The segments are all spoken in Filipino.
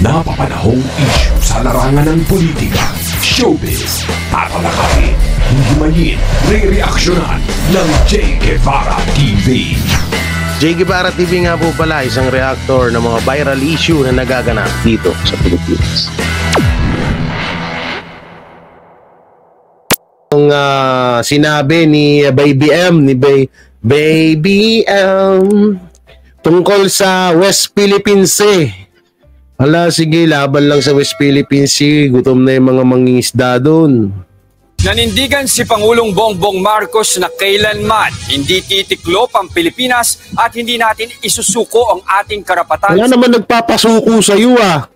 Napapanahong issue sa larangan ng politika, showbiz, tatalakayin, himayin, re-reaksyonan ng J. Guevara TV. J. Guevara TV nga po pala, isang reactor ng mga viral issue na nagaganap dito sa Pilipinas. Yung sinabi ni Baby M, Baby M, tungkol sa West Philippine Sea. Hala, sige, laban lang sa West Philippine Sea. Gutom na yung mga mangingisda doon. Nanindigan si Pangulong Bongbong Marcos na kailanman hindi titiklop ang Pilipinas at hindi natin isusuko ang ating karapatan. Wala naman nagpapasuko sa iyo ah.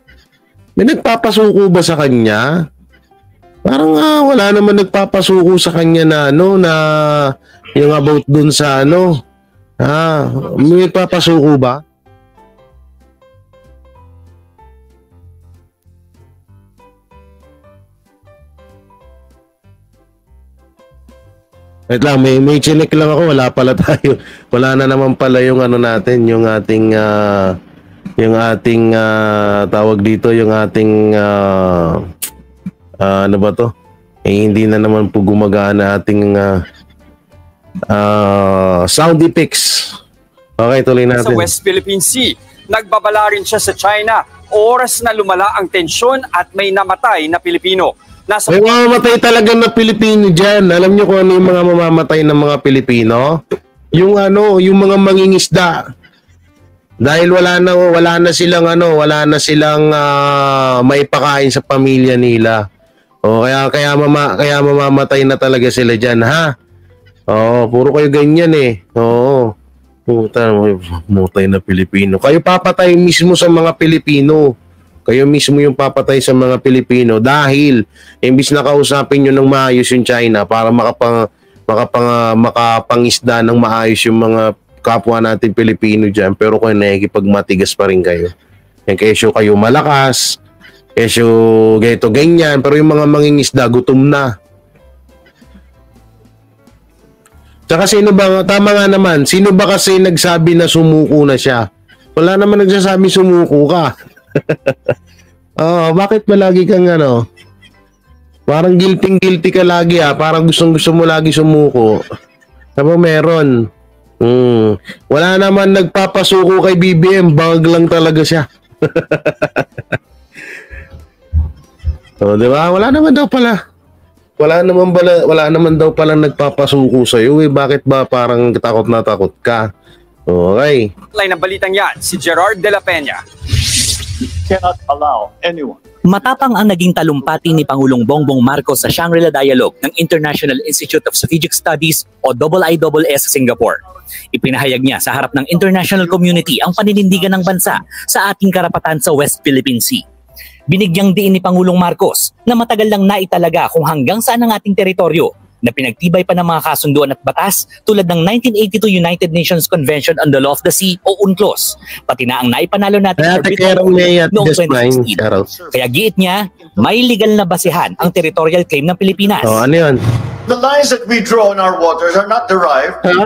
May nagpapasuko ba sa kanya? Parang wala naman nagpapasuko sa kanya na na yung about dun sa may nagpapasuko ba? Wait lang, may chinek lang ako, wala pala tayo. Wala na naman pala yung natin, yung ating tawag dito, yung ating ano ba to? Hindi na naman po gumagana ating sound effects. Okay, tuloy natin. Sa West Philippine Sea, nagbabala rin siya sa China. Oras na lumala ang tensyon at may namatay na Pilipino. May mamamatay talaga na Pilipino dyan. Alam niyo kung ano yung mga mamamatay ng mga Pilipino? Yung mga mangingisda. Dahil wala na silang maipakain sa pamilya nila. O kaya mamamatay na talaga sila dyan, ha? Oo, puro kayo ganyan eh. Oo. Puta, mutay na Pilipino. Kayo papatay mismo sa mga Pilipino. Kayo mismo yung papatay sa mga Pilipino dahil imbis na kausapin nyo ng maayos yung China para makapangisda ng maayos yung mga kapwa natin Pilipino dyan, pero kung nakikipagmatigas pa rin kayo. Kesyo kayo malakas, kesyo ganito ganyan, pero yung mga mangingisda gutom na. Tsaka tama nga naman, sino ba kasi nagsabi na sumuko na siya? Wala naman nagsasabi sumuko ka. Bakit ba lagi kang parang guilty ka lagi parang gusto mo lagi sumuko. Ano meron? Wala naman nagpapasuko kay BBM, bangag lang talaga siya. Diba? Wala naman daw pala nagpapasuko sa iyo bakit ba parang takot na takot ka? Okay. Line ng balitang yan, si Gerard de la Peña. Cannot allow anyone. Matapang ang naging talumpati ni Pangulong Bongbong Marcos sa Shangri-La Dialogue ng International Institute of Strategic Studies o IISS sa Singapore. Ipinahayag niya sa harap ng international community ang paninindigan ng bansa sa ating karapatan sa West Philippine Sea. Binigyang diin ni Pangulong Marcos na matagal lang naitalaga kung hanggang saan ang ating teritoryo na pinagtibay pa ng mga kasunduan at batas tulad ng 1982 United Nations Convention on the Law of the Sea o UNCLOS, pati na ang naipanalo natin noong 2016. Kaya giit niya, may legal na basihan ang territorial claim ng Pilipinas. Ano yun? The lines that we draw in our waters are not derived from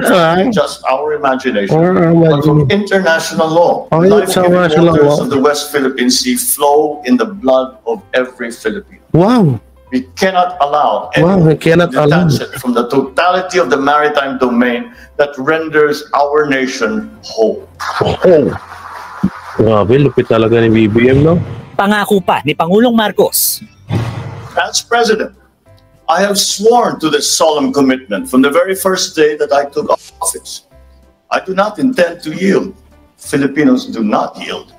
just our imagination, but from international law. The life-giving waters of the West Philippine Sea flow in the blood of every Filipino. Wow! We cannot allow anyone to detach it from the totality of the maritime domain that renders our nation whole. Grabe, lupit talaga ni BBM, no? Pangako pa ni Pangulong Marcos. As President, I have sworn to this solemn commitment from the very first day that I took office. I do not intend to yield. Filipinos do not yield.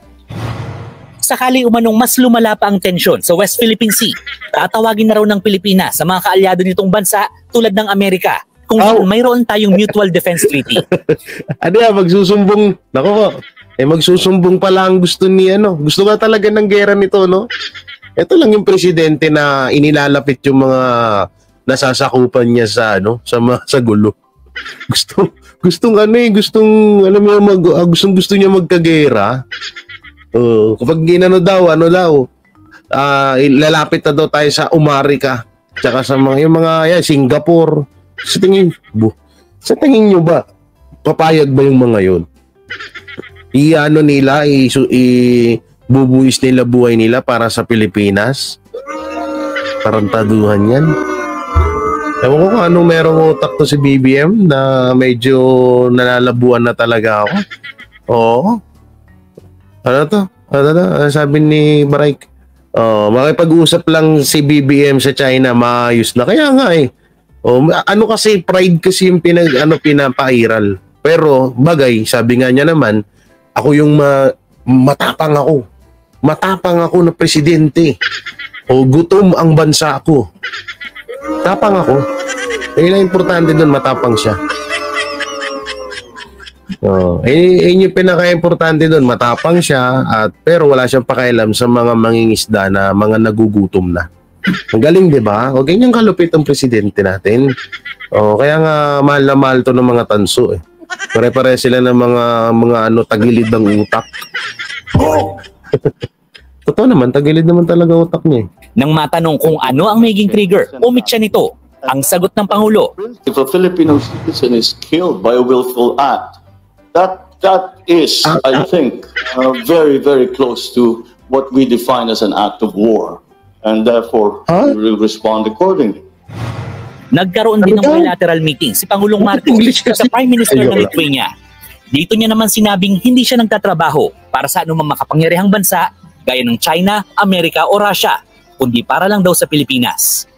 Sakali umanong mas lumala pa ang tensyon sa West Philippine Sea, tatawagin na raw ng Pilipinas sa mga kaalyado nitong bansa tulad ng Amerika kung mayroon tayong Mutual Defense Treaty. Magsusumbong. Magsusumbong pala ang gusto ni Gusto nga talaga ng gera nito, no? Ito lang yung presidente na inilalapit yung mga nasasakupan niya sa sa gulo. Gusto niya magkagera. Kapag lalapit na daw tayo sa Amerika tsaka sa mga Singapore. Sa tingin nyo ba papayag ba yung mga yun? bubuwis nila buhay nila para sa Pilipinas. Tarantaduhan yan. Ewan ko kung anong merong utak to si BBM na medyo nalalabuan na talaga ako. Oo. Ano to? Sabi ni Barik, makipag-usap lang si BBM sa China, maayos na. Kaya nga eh. Ano kasi, pride kasi yung pinapairal. Pero, bagay, sabi nga niya naman, ako yung matapang ako. Matapang ako na presidente. Gutom ang bansa ko. Tapang ako. Yung importante doon, matapang siya. Yun yung pinaka-importante doon, matapang siya, pero wala siyang pakialam sa mga mangingisda na mga nagugutom na. Ang galing, di ba? O ganyan kalupit ang presidente natin. Kaya nga mahal na mahal to ng mga tanso eh. Pare-pare sila ng mga tagilid ng utak. Totoo naman, tagilid naman talaga utak niya. Nang matanong kung ano ang magiging trigger, umit siya nito. Ang sagot ng Pangulo, if a Filipino citizen is killed by a willful act, that is, I think, very, very close to what we define as an act of war. And therefore, we will respond accordingly. Nagkaroon din ng bilateral meeting si Pangulong Marcos sa Prime Minister ng Lithuania. Dito niya naman sinabing hindi siya nagtatrabaho para sa anumang makapangyarihang bansa gaya ng China, Amerika o Russia, kundi para lang daw sa Pilipinas.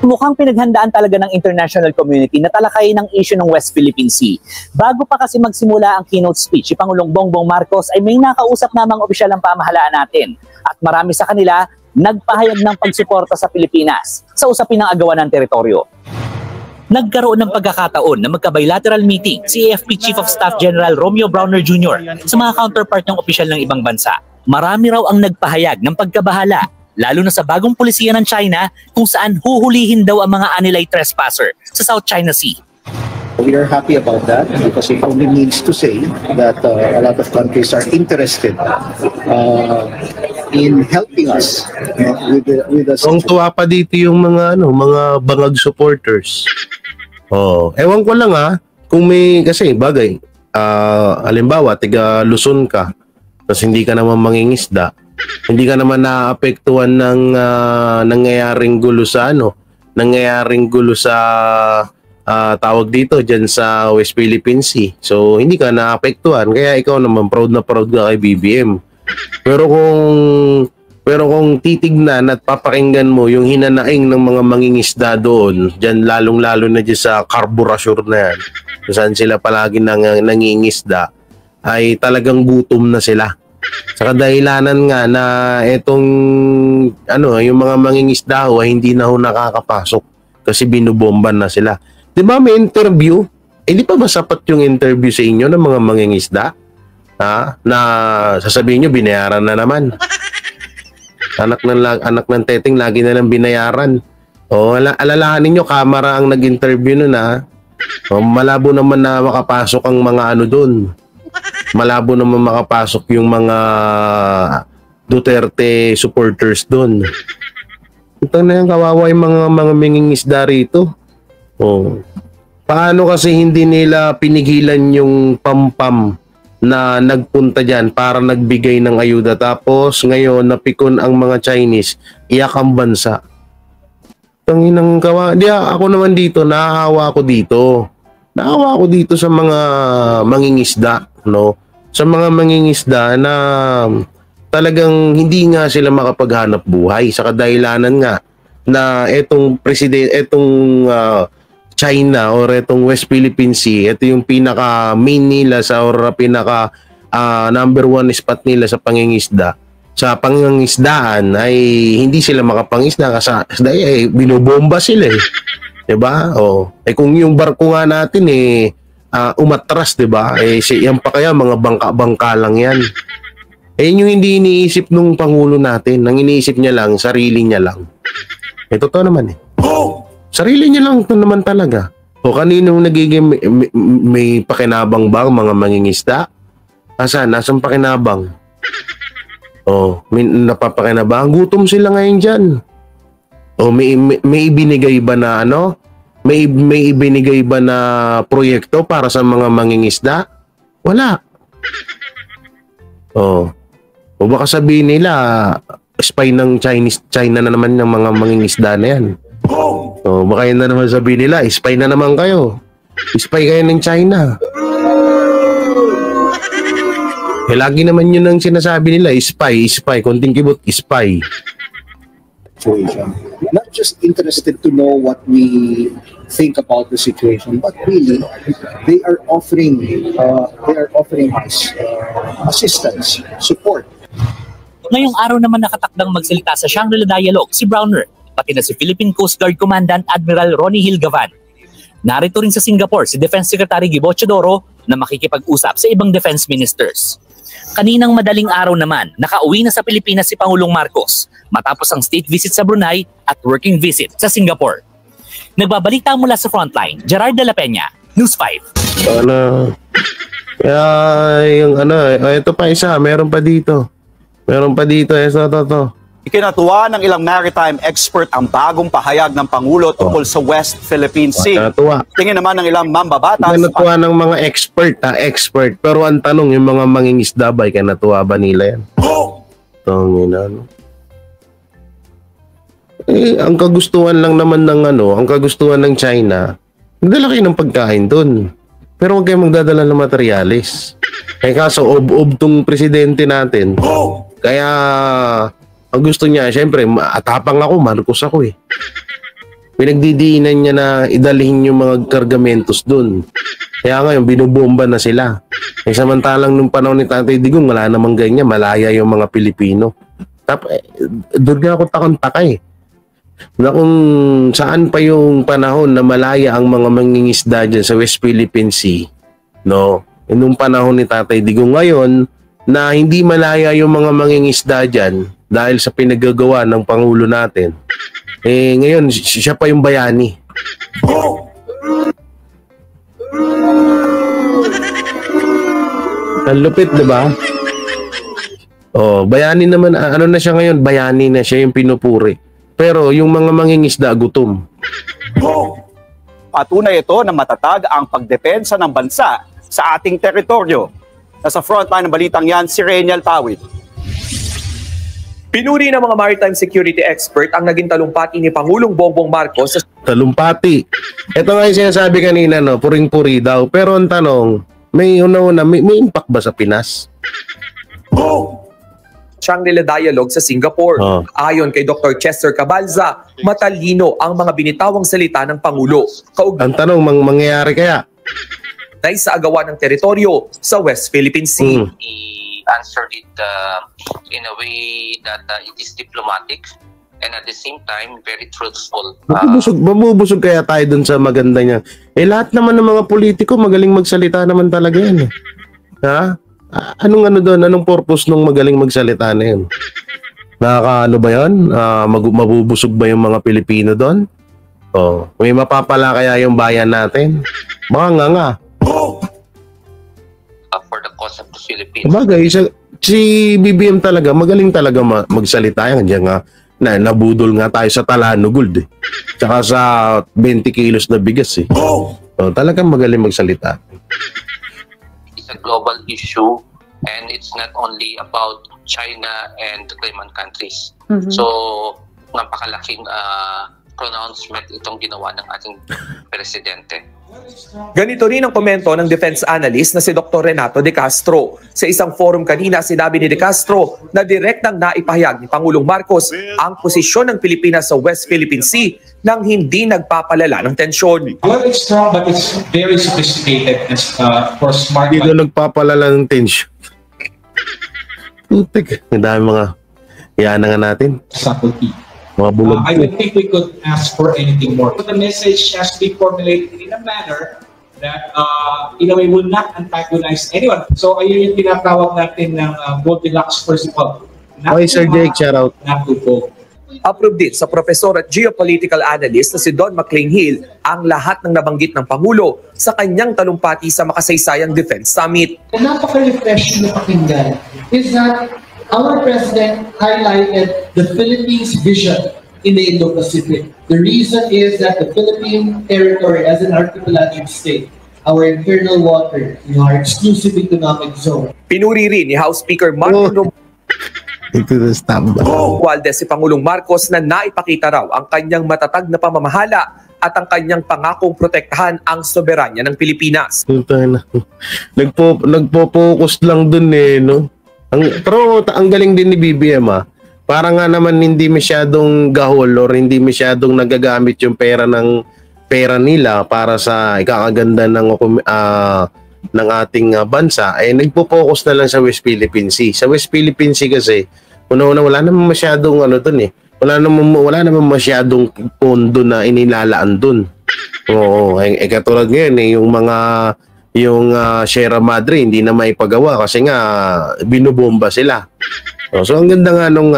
Mukhang pinaghandaan talaga ng international community na talakayin ang issue ng West Philippine Sea. Bago pa kasi magsimula ang keynote speech, si Pangulong Bongbong Marcos ay may nakausap namang opisyal ng pamahalaan natin. At marami sa kanila nagpahayag ng pagsuporta sa Pilipinas sa usapin ng agawan ng teritoryo. Nagkaroon ng pagkakataon na magka-bilateral meeting si AFP Chief of Staff General Romeo Browner Jr. sa mga counterpart ng opisyal ng ibang bansa. Marami raw ang nagpahayag ng pagkabahala, lalo na sa bagong pulisiya ng China kung saan huhulihin daw ang mga anilay trespasser sa South China Sea. We are happy about that because it only means to say that a lot of countries are interested in helping us with us. Ang tuwa pa dito yung mga bangag supporters. Ewan ko lang kung may kasi bagay. Halimbawa, tiga Luzon ka, tapos hindi ka naman mangingisda, hindi ka naman naapektuhan ng nangyayaring gulo sa tawag dito dyan sa West Philippine Sea. So hindi ka naapektuhan, kaya ikaw naman proud na proud ka kay BBM. Pero kung titignan at papakinggan mo yung hinanaing ng mga mangingisda doon, dyan lalong-lalo na dyan sa karburasyon na yan, saan sila palagi nangingisda, ay talagang gutom na sila. Sa kadahilanan nga na itong yung mga mangingisda ay hindi na nakakapasok kasi binubomban na sila. 'Di ba may interview? Di pa ba sapat yung interview sa inyo ng mga mangingisda? Na sasabihin nyo binayaran na naman. Anak ng teteng lagi na lang binayaran. Alalahanin nyo, kamera ang nag-interview nun malabo naman na makapasok ang mga doon. Malabo naman makapasok yung mga Duterte supporters doon. Ito na yung kawawa yung mga mangingisda rito. Paano kasi hindi nila pinigilan yung pampam na nagpunta dyan para nagbigay ng ayuda, tapos ngayon napikon ang mga Chinese, iyak ang bansa. Tanginang kawa. Ako naman dito, naahawa ako dito sa mga mangingisda, sa mga mangingisda na talagang hindi nga sila makapaghanap buhay sa kadahilanan nga na etong China or etong West Philippine Sea, ito yung pinaka main nila pinaka number one spot nila sa pangingisda. Sa pangingisdaan ay hindi sila makapangisda kasi binobomba sila diba? Kung yung barko nga natin umatras, diba? Yan pa kaya mga bangka-bangka lang yan. Yung hindi iniisip nung Pangulo natin. Ang iniisip niya lang, sarili niya lang. Totoo naman sarili niya lang ito naman talaga. Kaninong nagiging may pakinabang ba mga mangingisda? Nasaan pakinabang? May napapakinabang. Gutom sila ngayon dyan. May ibinigay ba na May ibinigay ba na proyekto para sa mga mangingisda? Wala. O baka sabihin nila, spy ng China na naman ng mga mangingisda na yan. O baka yun na naman sabihin nila, spy na naman kayo. Spy kayo ng China. Eh, lagi naman yun ang sinasabi nila, spy, konting kibot, spy. Not just interested to know what we think about the situation, but really, they are offering us assistance, support. Ngayong araw naman nakatakdang magsalita sa Shangri-La Dialogue si Browner, pati na si Philippine Coast Guard Commandant Admiral Ronnie Hilgavan. Narito rin sa Singapore si Defense Secretary Gibo Chodoro na makikipag-usap sa ibang defense ministers. Kaninang madaling araw naman, nakauwi na sa Pilipinas si Pangulong Marcos matapos ang state visit sa Brunei at working visit sa Singapore. Nagbabalita mula sa frontline, Gerard de la Peña, News 5. Ito pa isa, meron pa dito, ito. Ikinatuwa ng ilang maritime expert ang bagong pahayag ng Pangulo tungkol sa West Philippine Sea. Tingin naman ng ilang mambabatas. Ikinatuwa ng mga expert. Pero ang tanong, yung mga mangingisda ba, ikinatuwa ba nila yan? Ang kagustuhan lang naman ang kagustuhan ng China, magdala kayo ng pagkain dun. Pero huwag kayong magdadala ng materialis. Kaso, ob tong presidente natin. Kaya, ang gusto niya, syempre, atapang ako, Marcos ako eh. Pinagdidiinan niya na idalhin yung mga kargamentos dun. Kaya ngayon, binubomba na sila. Samantalang nung panahon ni Tatay Digong, wala namang ganyan, malaya yung mga Pilipino. Doon nga ako takon-takay. Na kung saan pa yung panahon na malaya ang mga mangingisda dyan sa West Philippine Sea, no? Nung panahon ni Tatay Digong ngayon, na hindi malaya yung mga mangingisda dyan dahil sa pinagagawa ng Pangulo natin. Ngayon, siya pa yung bayani. Ang lupit, diba? Bayani naman, ano na siya ngayon? Bayani na siya, yung pinupuri. Pero yung mga mangingisda, gutom. Patunay ito na matatag ang pagdepensa ng bansa sa ating teritoryo. Nasa frontline ng balitang yan, si Reynel Pawid. Pinuri ng mga maritime security expert ang naging talumpati ni Pangulong Bongbong Marcos. Talumpati. Ito nga yung sinasabi kanina, no? Puring-puri daw. Pero ang tanong, may impact ba sa Pinas? Shangri-La Dialogue sa Singapore. Ayon kay Dr. Chester Cabalza, matalino ang mga binitawang salita ng Pangulo. Ang tanong, mangyayari kaya? Sa agawan ng teritoryo sa West Philippine Sea. He answered it in a way that it is diplomatic and at the same time very truthful. Mabubusog kaya tayo dun sa maganda niya. Lahat naman ng mga politiko magaling magsalita naman talaga yan. Ha? Anong purpose nung magaling magsalita na yun? Nakakaano ba yun? Mabubusog ba yung mga Pilipino doon? May mapapala kaya yung bayan natin? Baka nga. For the cause of the Philippines. Bagay, si BBM talaga, magaling talaga magsalita yan. Diyan nga, nabudol nga tayo sa Talano Gold eh. Tsaka sa 20 kilos na bigas eh. Talagang magaling magsalita. It's a global issue and it's not only about China and the Cayman countries. So, napakalaking pronouncement itong ginawa ng ating presidente. Ganito rin ang komento ng defense analyst na si Dr. Renato De Castro. Sa isang forum kanina, sinabi ni De Castro na direktang naipahayag ni Pangulong Marcos ang posisyon ng Pilipinas sa West Philippine Sea nang hindi nagpapalala ng tensyon. Well, it's strong but it's very sophisticated for smart. Hindi na nagpapalala ng tensyon. Putik. Ang dami mga iyanan nga natin. Subtlety. I don't think we could ask for anything more. But the message has to be formulated in a manner that, in a way, will not antagonize anyone. So, ayun yung tinatawag natin ng Goldilocks principle. Okay, Sir Jake, shout out. Not to go. Approved din sa professor at geopolitical analyst na si Don McLean Hill ang lahat ng nabanggit ng Pangulo sa kanyang talumpati sa makasaysayang Defense Summit. Napaka-refreshing na pakinggan is that our President highlighted the Philippines' vision in the Indo-Pacific. The reason is that the Philippine territory as an archipelagic state, our internal water, our exclusive economic zone. Pinuri rin ni House Speaker Martin Ito na stop. Waldes si Pangulong Marcos na naipakita raw ang kanyang matatag na pamamahala at ang kanyang pangakong protektahan ang soberanya ng Pilipinas. Nagpo-focus lang dun no? Pero ang galing din ni BBM Para nga naman hindi masyadong gahol or hindi masyadong nagagamit yung pera nila para sa ikakaganda ng ating bansa, nagpo-focus na lang sa West Philippine Sea. Sa West Philippine Sea kasi, una-una wala naman masyadong wala naman masyadong pondo na inilalaan dun. Oo, katulad ngayon yung Sierra Madre hindi na maipagawa kasi nga binubomba sila. So ang ganda nga nung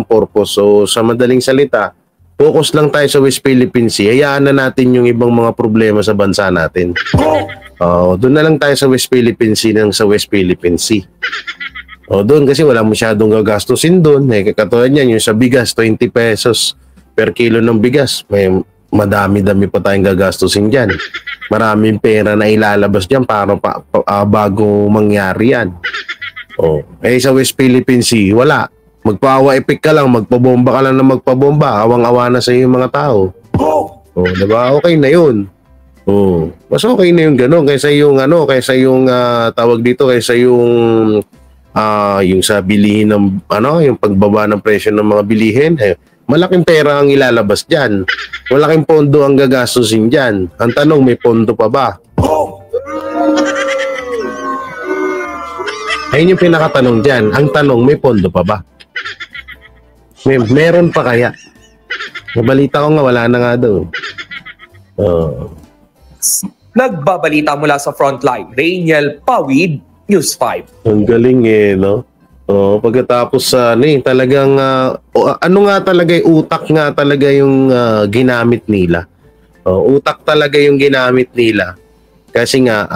purpose. So sa madaling salita, focus lang tayo sa West Philippine Sea. Hayaan na natin yung ibang mga problema sa bansa natin. Doon na lang tayo sa West Philippine Sea sa West Philippine Sea. Doon kasi wala masyadong gagastusin doon. Katulad niyan, yung sa bigas, 20 pesos per kilo ng bigas. May madami-dami pa tayong gagastusin dyan. Maraming pera na ilalabas dyan para bago mangyari yan. Sa West Philippine Sea, wala. Magpa-awa epic ka lang, magpabomba ka lang na magpabomba. Awang-awa na sa iyo yung mga tao. Diba? Okay na yun. Mas okay na yung gano'n kaysa yung tawag dito, kaysa yung sa bilihin ng yung pagbaba ng presyo ng mga bilihin. Malaking pera ang ilalabas diyan. Malaking pondo ang gagastusin diyan. Ang tanong, may pondo pa ba? Ayun yung pinakatanong diyan. Ang tanong, may pondo pa ba? Meron pa kaya? Nabalita ko nga, wala na nga daw. Nagbabalita mula sa Frontline, Rainiel Pawid, News 5. Ang galing no? Pagkatapos talagang nga talaga utak nga talaga yung ginamit nila. Utak talaga yung ginamit nila. Kasi nga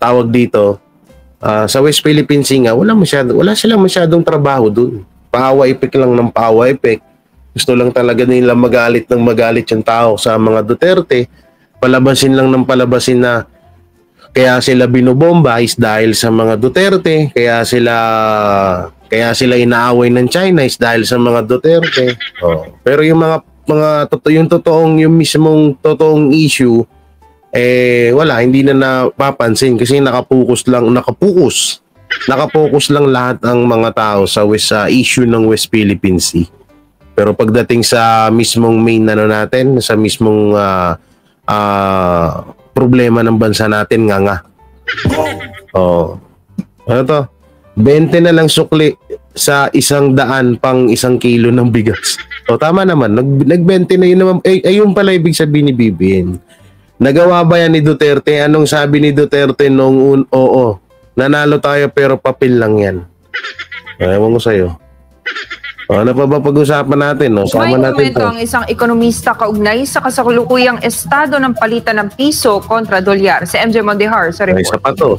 tawag dito sa West Philippine Sea nga wala silang masyadong trabaho dun. Paawa-epek lang ng paawa-epek. Gusto lang talaga nila magalit yung tao sa mga Duterte. Palabasin lang ng palabasin na kaya sila binobomba is dahil sa mga Duterte, kaya sila inaaway ng China is dahil sa mga Duterte. Pero yung yung mismong totoong issue wala, hindi na napapansin kasi nakapokus lang lahat ang mga tao sa issue ng West Philippine Sea. Pero pagdating sa mismong main natin, sa mismong problema ng bansa natin nga. Ano to? 20 na lang sukli sa 100 pang 1 kilo ng bigas. Tama naman. Nag-20 na yun naman. Ayun pala ibig sabihin ni BBM. Nagawa ba yan ni Duterte? Anong sabi ni Duterte nung oo, nanalo tayo pero papel lang yan. Ewan ko sa'yo. Ano pa ba pag-usapan natin? Sama natin komento ang isang ekonomista kaugnay sa kasalukuyang estado ng palitan ng piso kontra dolyar. Si MJ Mondihar sa report. Isa pa to.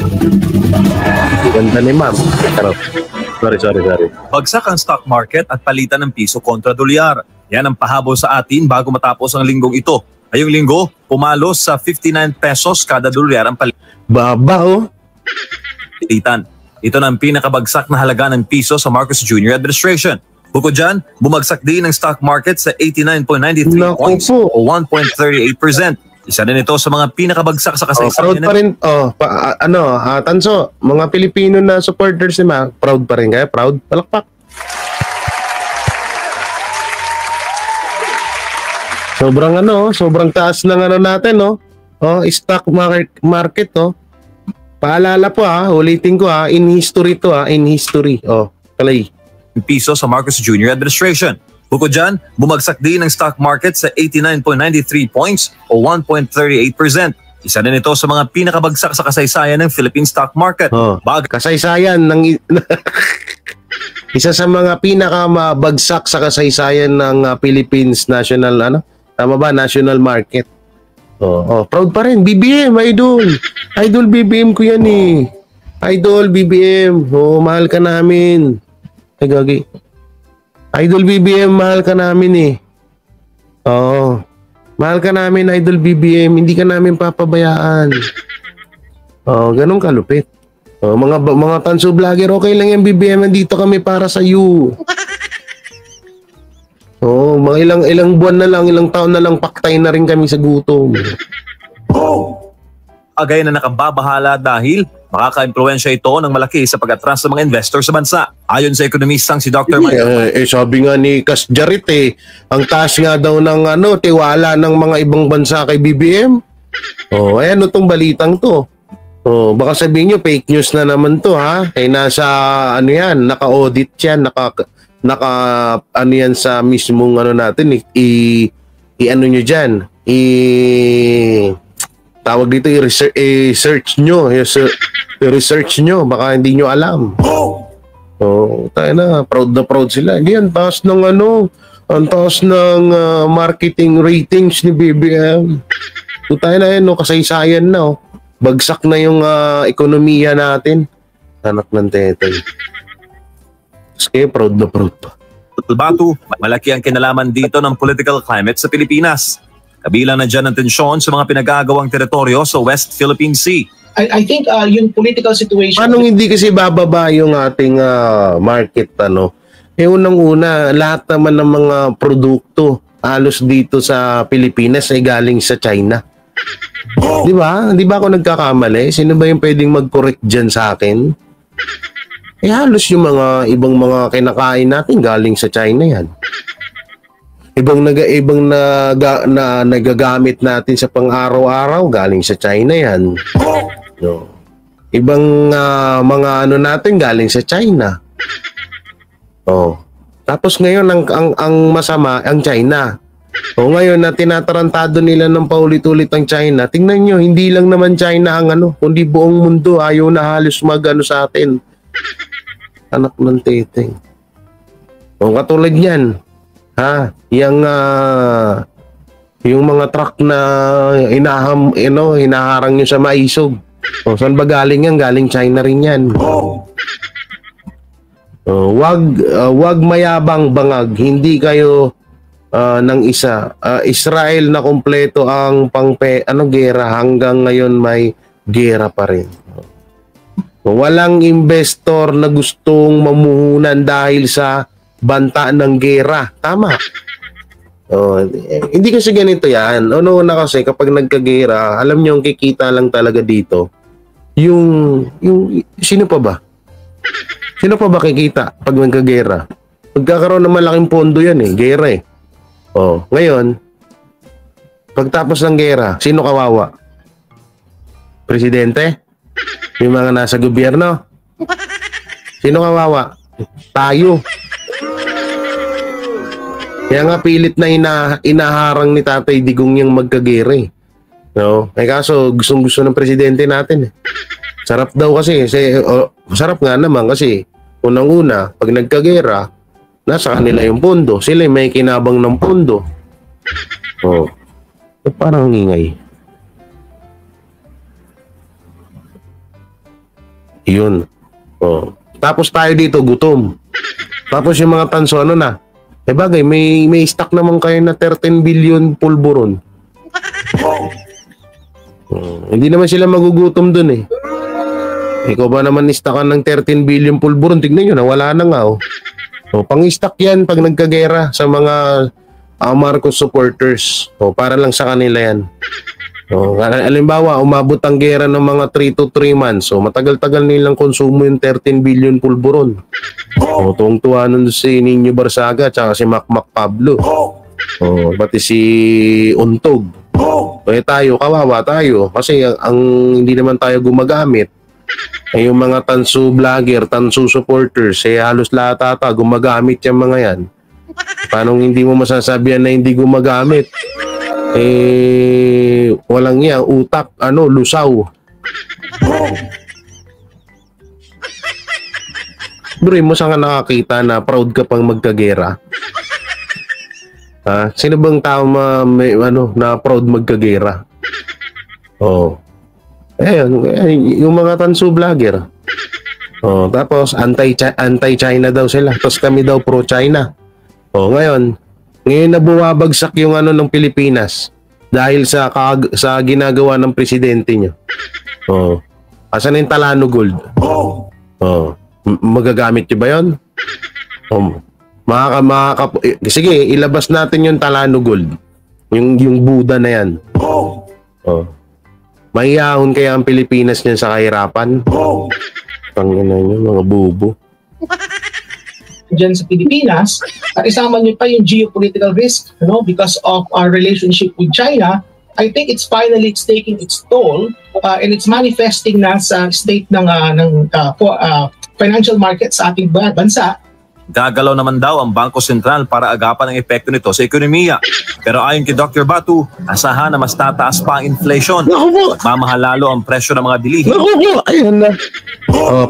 Ganda ni ma'am. Sorry. Bagsak ang stock market at palitan ng piso kontra dolyar. Yan ang pahabol sa atin bago matapos ang linggong ito. Ngayong linggo, pumalo sa 59 pesos kada dolyar ang palitan. Baba Palitan. Ito na ang pinakabagsak na halaga ng piso sa Marcos Jr. administration. Bukod dyan, bumagsak din ang stock market sa 89.93 points o 1.38%. Isa din ito sa mga pinakabagsak sa kasaysayan. Proud pa rin, Tanso, mga Pilipino na supporters ni Ma, proud pa rin kayo? Proud? Palakpak. Sobrang taas ng natin, no? Stock market, Paalala po, ulitin ko, in history to, in history. Kalay. Piso sa Marcos Jr. administration. Bukod dyan, bumagsak din ang stock market sa 89.93 points o 1.38%. Isa din ito sa mga pinakabagsak sa kasaysayan ng Philippine stock market. Kasaysayan ng isa sa mga pinakamabagsak sa kasaysayan ng Philippines national tama ba, national market. Proud pa rin BBM, idol BBM ko yan idol BBM, mahal ka namin. Gagi. Idol BBM, mahal ka namin mahal ka namin, Idol BBM. Hindi ka namin papabayaan. Ganun kalupit. Mga tanso vlogger, okay lang yan BBM, dito kami para sa iyo. Mga ilang buwan na lang, ilang taon na lang, paktay na rin kami sa gutom. Agay na nakababahala dahil makaka-impluwensya ito ng malaki sa pag-atras ng mga investor sa bansa. Ayon sa ekonomistang si Dr. Mayor. Sabi nga ni Kas Jarit, ang taas nga daw ng tiwala ng mga ibang bansa kay BBM. Ayan itong balitang to. Baka sabihin nyo, fake news na naman to, ha? Nasa, naka-audit yan, ano yan sa mismong natin, ano nyo dyan, tawag dito, i-research nyo, baka hindi nyo alam. Tayo na proud sila. Yan, taas ng ang taas ng marketing ratings ni BBM. Tayo na yan, kasaysayan na, bagsak na yung ekonomiya natin. Anak ng tetay. Kaya proud na proud pa. Batu, malaki ang kinalaman dito ng political climate sa Pilipinas. Kabilang na dyan ang tensyon sa mga pinagagawang teritoryo sa West Philippine Sea. I think yung political situation... Anong hindi kasi bababa yung ating market, unang-una, lahat naman ng mga produkto halos dito sa Pilipinas ay galing sa China. Di ba? Di ba ako nagkakamali? Sino ba yung pwedeng mag-correct dyan sa akin? Halos yung mga ibang mga kinakain natin galing sa China yan. Ibang nagagamit natin sa pang-araw-araw galing sa China yan. Ibang mga natin galing sa China. Tapos ngayon ang masama ang China. Ngayon na tinatarantado nila ng paulit-ulit ang China. Tingnan nyo, hindi lang naman China ang kundi buong mundo ayaw na halos sa atin. Anak ng teteng. Katulad yan. Yung mga truck na hinaharang nyo sa maisog. Saan ba galing yan? Galing China rin yan. Wag mayabang bangag. Hindi kayo ng isa. Israel na kompleto ang gera. Hanggang ngayon may gera pa rin. Walang investor na gustong mamuhunan dahil sa banta ng gera. Tama. Hindi kasi ganito yan. Una kasi kapag nagkagera, alam nyo, ang kikita lang talaga dito, yung sino pa ba? Sino pa ba kikita pag nagkagera? Magkakaroon ng malaking pondo yan gera ngayon, pagtapos ng gera, sino kawawa? Presidente? Yung mga nasa gobyerno? Sino kawawa? Tayo. Kaya nga pilit na inaharang ni Tatay Digong yung magkagere. Kaso gustong-gusto ng presidente natin. Sarap daw kasi. Sarap nga naman kasi unang-una, pag nagkagera, nasa kanila yung pondo. Sila may kinabang ng pondo. Parang ngingay. Yun. Tapos tayo dito, gutom. Tapos yung mga tanso, bagay, may stock naman kayo na 13 billion pulburon. Hindi naman sila magugutom dun Ikaw ba naman istockan ng 13 billion pulburon? Tignan nyo, nawala na nga pang-stock yan pag nagkagera sa mga Marcos supporters. Para lang sa kanila yan. Halimbawa, umabot ang gera ng mga 3 to 3 months. Matagal-tagal nilang konsumo yung 13 billion pulburon. Tuwang-tuwa nun si Nino Barsaga at si Macmac Pablo. Pati si Untog. Tayo, kawawa tayo. Kasi ang hindi naman tayo gumagamit. Yung mga tanso vlogger, tanso supporters, halos lahat ata gumagamit yung mga yan. Paano hindi mo masasabihan na hindi gumagamit? Walang yan, utak, lusaw. Bro, mo saan ka nakakita na proud ka pang magkagera? Sino bang tao na proud magkagera? Yung mga tanso vlogger. Tapos anti-China daw sila. Tapos kami daw pro-China. Ngayon na bumabagsak yung ng Pilipinas dahil sa ginagawa ng presidente nyo. Asan na yung Talano Gold? Magagamit nyo ba yun? Sige, ilabas natin yung Talano Gold. Yung Buddha na yan. Maiyahon kaya ang Pilipinas niyan sa kahirapan? Tangina nyo, mga bubo. Diyan sa Pilipinas, at isama nyo pa yung geopolitical risk, because of our relationship with China. I think it's taking its toll and it's manifesting na sa state ng financial market sa ating bansa. Gagalaw naman daw ang Bangko Sentral para agapan ang epekto nito sa ekonomiya. Pero ayon kay Dr. Batu, asahan na mas tataas pa ang inflation. Mamahal lalo ang presyo ng mga bilihin. Ayan na.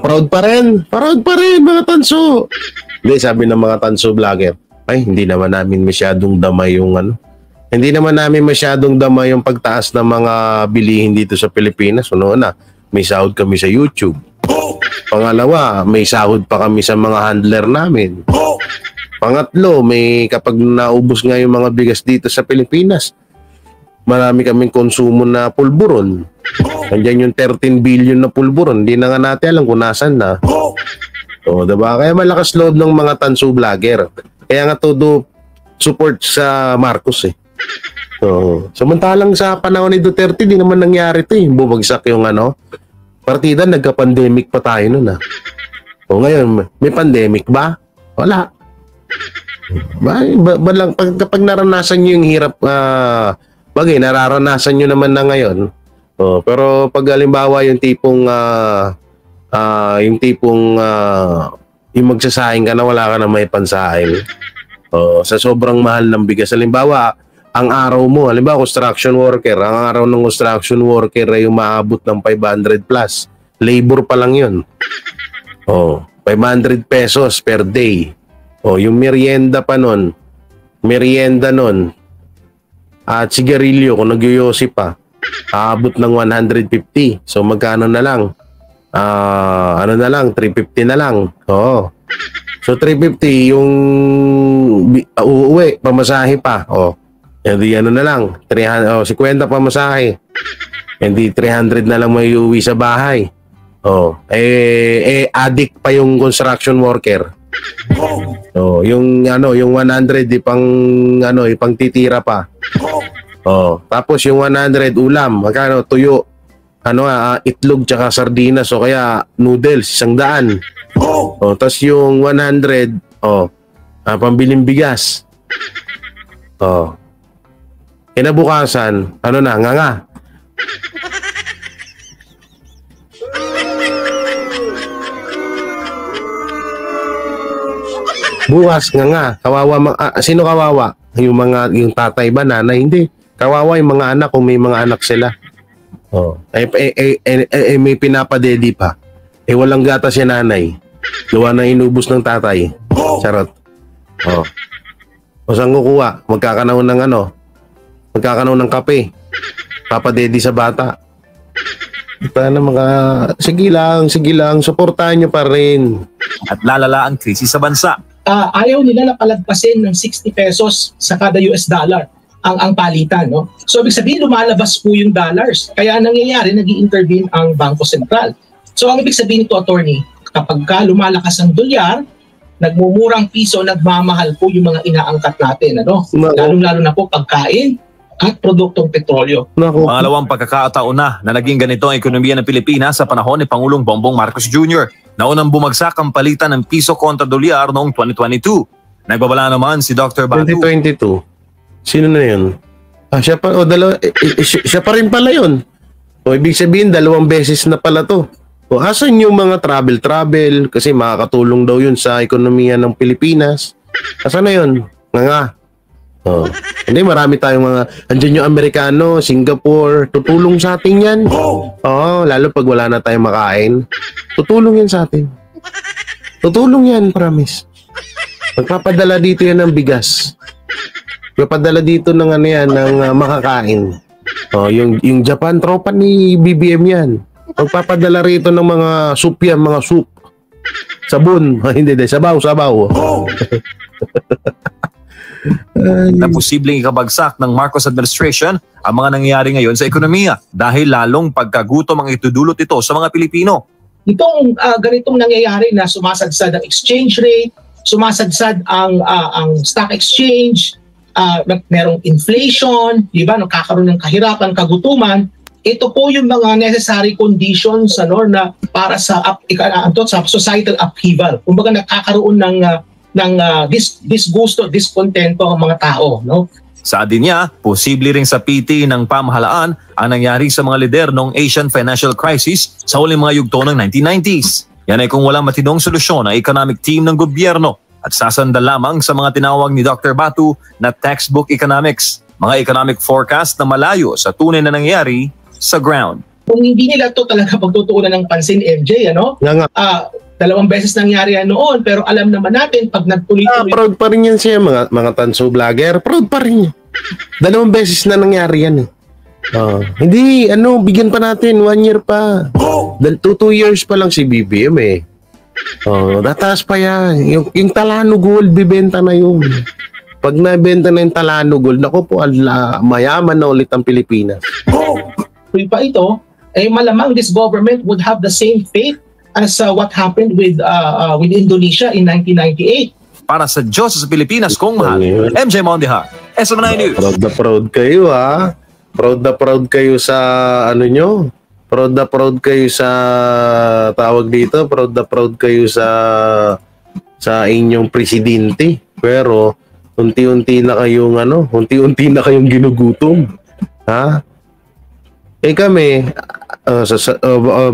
Proud pa rin. Proud pa rin, mga tanso. Hindi, sabi ng mga tanso vlogger, ay, hindi naman namin masyadong damay yung Hindi naman namin masyadong damay yung pagtaas ng mga bilihin dito sa Pilipinas. Una, may sahod kami sa YouTube. Pangalawa, may sahod pa kami sa mga handler namin. Pangatlo, kapag naubos nga yung mga bigas dito sa Pilipinas, marami kaming konsumo na pulburon. Nandiyan yung 13 billion na pulburon. Hindi na nga natin alam kung nasan na. Diba? Kaya malakas loob ng mga tanso vlogger. Kaya nga todo support sa Marcos samantalang sa panahon ni Duterte, di naman nangyari ito bumagsak yung partida, nagka-pandemic pa tayo nun ngayon, may pandemic ba? Wala. Kapag naranasan nyo yung hirap, nararanasan nyo naman na ngayon. Pero pag halimbawa yung tipong yung magsasahing ka na wala ka na may pansahing. Sa sobrang mahal ng bigas. Halimbawa, ang araw mo, halimbawa construction worker, ang araw ng construction worker ay umaabot ng 500 plus. Labor pa lang yun. 500 pesos per day. Yung merienda pa nun, at sigarilyo kung nagyoyosi pa, aabot ng 150. So magkano na lang? 350 na lang. So 350 yung uuwi, pamasahe pa. Hindi na lang, 50 pamasahe. Hindi 300 na lang may uwi sa bahay. Addict pa yung construction worker. Yung 100 ipang titira pa. Tapos yung 100 ulam, magkano? Tuyo. Itlog tsaka sardinas o kaya noodles, 100. Tapos yung 100 pambiling bigas. Kinabukasan, nga. Bukas nga. Kawawa sino kawawa? Yung tatay ba, nanay? Hindi. Kawawa yung mga anak kung may mga anak sila. May pinapadedi pa. Walang gatas si nanay. Gawa na inubos ng tatay. Charot. Saan kukuha? Magkakanaon ng kape. Papadedi sa bata. Sige lang, suportahan nyo pa rin. At lalala ang krisis sa bansa. Ayaw nila na palagpasin ng 60 pesos sa kada US dollar ang palitan. So ibig sabihin lumalabas po yung dollars. Kaya nangyayari, nag-i-intervene ang Bangko Sentral. So ang ibig sabihin ito, attorney, kapag lumalakas ang dolyar, nagmumurang piso, nagmamahal po yung mga inaangkat natin. Lalong-lalo na po pagkain at produktong petrolyo. Pangalawang pagkakataon na naging ganito ang ekonomiya ng Pilipinas sa panahon ni Pangulong Bongbong Marcos Jr. Naunang bumagsak ang palitan ng piso kontra dolyar noong 2022. Nagbabala naman si Dr. Batu. 2022? Sino na yun? Siya pa rin pala yun. Ibig sabihin, 2 beses na pala to. Asan yung mga travel? Kasi makakatulong daw yun sa ekonomiya ng Pilipinas. Asan na yun? Hindi, marami tayong andyan yung Amerikano, Singapore, tutulong sa atin yan. Lalo pag wala na tayong makain. Tutulong yan sa atin. Tutulong yan, promise. Magpapadala dito yan ng bigas. Magpapadala dito ng ng makakain. Yung Japan, tropa ni BBM yan. Magpapadala rito ng mga soup yan, mga soup. Sabon. Hindi, sabaw. na posibleng ikabagsak ng Marcos administration ang mga nangyayari ngayon sa ekonomiya dahil lalong pagkagutom ang itudulot ito sa mga Pilipino. Itong ganitong nangyayari na sumasadsad ang exchange rate, sumasadsad ang stock exchange, merong inflation, di ba, nagkakaroon ng kahirapan, kagutuman. Ito po yung mga necessary conditions na para sa societal upheaval. Kumbaga nagkakaroon ng disgusto, discontento ang mga tao, no? Sabi niya, posible ring sapiti ng pamahalaan ang nangyari sa mga lider ng Asian financial crisis sa huling mga yugto ng 1990s. Yan ay kung walang matinong solusyon ang economic team ng gobyerno at sasandal lamang sa mga tinawag ni Dr. Batu na textbook economics, mga economic forecast na malayo sa tunay na nangyayari sa ground. Kung hindi nila to talaga pagtutuunan ng pansin, MJ, dalawang beses nangyari yan noon, pero alam naman natin pag nagtuloy-tuloy. Proud pa rin yan siya, mga tanso vlogger. Proud pa rin yan. Dalawang beses na nangyari yan. Hindi, bigyan pa natin, 1 year pa. 2 years pa lang si BBM eh. Tataas pa yan. Yung Talano Gold, bibenta na yun. Pag nabenta na yung Talano Gold, naku po, mayaman na ulit ang Pilipinas. Pa ito, malamang this government would have the same fate as what happened with Indonesia in 1998. Para sa Diyos sa Pilipinas kong mahal, MJ Mondejar, SM9 News. Proud na proud kayo Proud na proud kayo sa nyo. Proud na proud kayo sa tawag dito. Proud na proud kayo sa inyong presidente. Pero unti-unti na kayong ginugutom. Ha? Kami,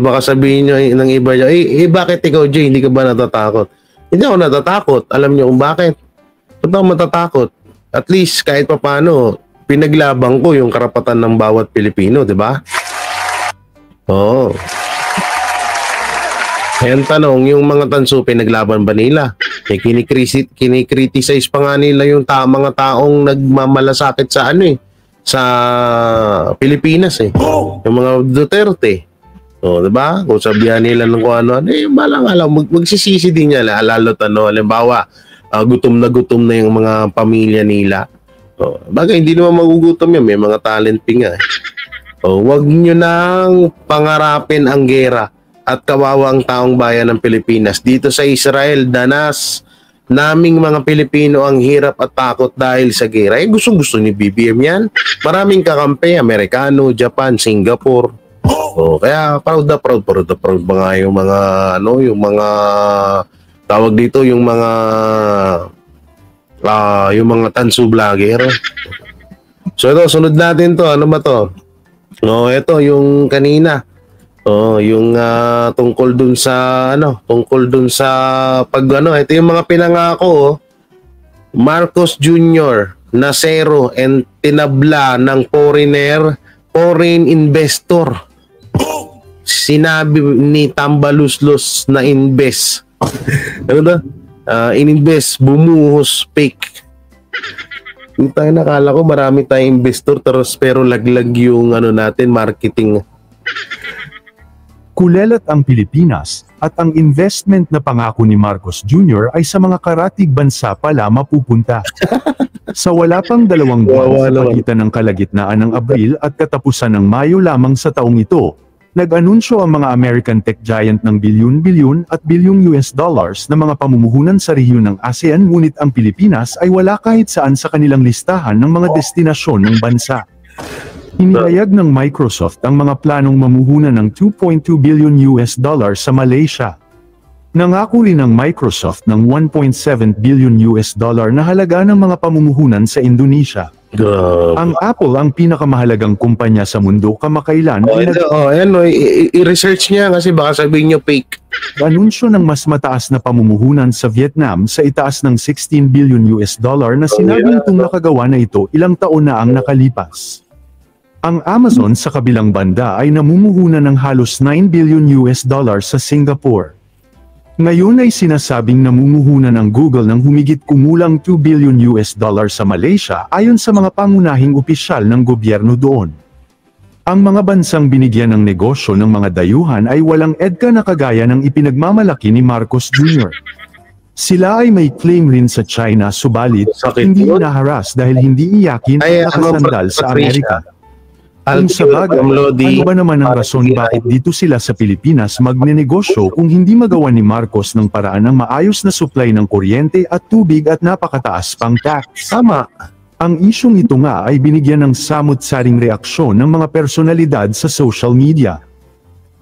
baka sabihin nyo ng iba nyo, bakit ikaw, Jay, hindi ka ba natatakot? Hindi ako natatakot. Alam nyo kung bakit? Ba't ako matatakot? At least, kahit pa paano, pinaglabang ko yung karapatan ng bawat Pilipino, di ba? Oo. Ayan tanong, yung mga tanso, pinaglaban ba nila? Kinikriticize pa nga nila yung mga taong nagmamalasakit sa sa Pilipinas yung mga Duterte. Diba? Kung sabihan nila ng kung ano, magsisisi din niya. Halimbawa, gutom na yung mga pamilya nila. Bagay, hindi naman magugutom yan. May mga talent nga. Huwag nyo nang pangarapin ang gera at kawawang taong bayan ng Pilipinas. Dito sa Israel, danas naming mga Pilipino ang hirap at takot dahil sa gera. Gustong-gusto ni BBM yan. Maraming kakampi, Amerikano, Japan, Singapore. Kaya proud na proud ba nga yung mga yung mga tawag dito, yung mga tanso vlogger. So ito, sunod natin to. Ano ba to? Ito yung kanina. Yung tungkol dun sa ito yung mga pinangako Marcos Jr. na zero and tinabla ng foreign investor. Sinabi ni Tambaluslos na invest. Ininvest, bumuhos, fake. Nakala ko marami tayong investor pero laglag yung natin, marketing. Kulelat ang Pilipinas at ang investment na pangako ni Marcos Jr. ay sa mga karatig bansa pala mapupunta. Sa wala pang 2 buwan sa pagitan ng kalagitnaan ng Abril at katapusan ng Mayo lamang sa taong ito, nag-anunsyo ang mga American tech giant ng bilyon-bilyon at bilyong US dollars na mga pamumuhunan sa rehiyon ng ASEAN, ngunit ang Pilipinas ay wala kahit saan sa kanilang listahan ng mga destinasyon ng bansa. Inihayag ng Microsoft ang mga planong mamuhunan ng 2.2 billion US dollars sa Malaysia. Nangako rin ng Microsoft ng 1.7 billion US dollar na halaga ng mga pamumuhunan sa Indonesia. Ang Apple ang pinakamahalagang kumpanya sa mundo kamakailan. I-research niya kasi baka sabihin niyo fake. Anunsyo ng mas mataas na pamumuhunan sa Vietnam sa itaas ng 16 billion US dollar na sinabing kung nakagawa na ito ilang taon na ang nakalipas. Ang Amazon sa kabilang banda ay namumuhunan ng halos 9 billion US dollars sa Singapore. Ngayon ay sinasabing namumuhunan ng Google ng humigit kumulang 2 billion US dollars sa Malaysia ayon sa mga pangunahing opisyal ng gobyerno doon. Ang mga bansang binigyan ng negosyo ng mga dayuhan ay walang EDCA na kagaya ng ipinagmamalaki ni Marcos Jr. Sila ay may claim rin sa China subalit hindi naharas dahil hindi iyakin at nakasandal sa Amerika. Kung sabagay, ano ba naman ang rason bakit dito sila sa Pilipinas magnenegosyo kung hindi magawa ni Marcos ng paraan ng maayos na supply ng kuryente at tubig at napakataas pang tax? Tama. Ang isyong ito nga ay binigyan ng samut-saring reaksyon ng mga personalidad sa social media.